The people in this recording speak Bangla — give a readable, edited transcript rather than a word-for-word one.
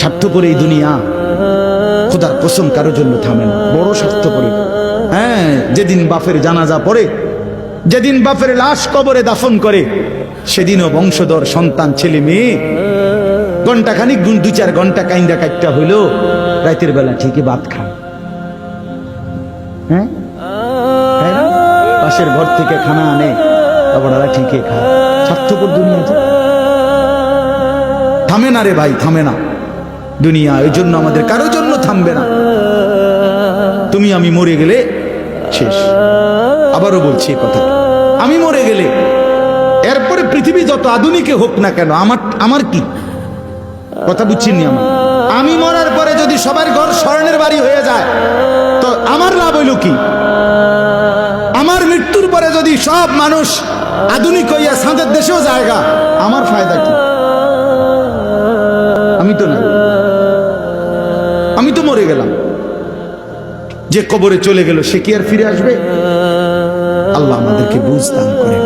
স্বার্থপর এই দুনিয়া খোদার কসম কারোর জন্য থামে না, বড় স্বার্থপর। হ্যাঁ, যেদিন বাপের জানাজা পড়ে, যেদিন বাপের লাশ কবরে দাফন করে, সেদিনও বংশধর সন্তান ছেলে মেয়ে ঘন্টাখানিক 2-4 ঘন্টা কাইন্দা কাটটা হইলো, রাতের বেলা ঠিকই ভাত খায়। হ্যাঁ, পাশের ঘর থেকে খানা আনে, ওরা ঠিকই খায়। স্বার্থপর দুনিয়া থামে না রে ভাই, থামে না দুনিয়া। ওই জন্য আমাদের কারোর জন্য থামবে না। তুমি আমি মরে গেলে শেষ। আবারও বলছি কথা, আমি মরে গেলে এরপরে পৃথিবী যত আধুনিক হোক না কেন, আমার কি কথা বুঝছিনি? আমি মরার পরে যদি সবার ঘর স্বর্ণের বাড়ি হয়ে যায় তো আমার লাভ হইল কি? আমার মৃত্যুর পরে যদি সব মানুষ আধুনিক হইয়া সাঁদের দেশেও জায়গা, আমার ফায়দা কি? আমি তো না, আমি তো মরে গেলাম। যে কবরে চলে গেল সে কি আর ফিরে আসবে? আল্লাহ আমাদেরকে বুঝ দান করেন।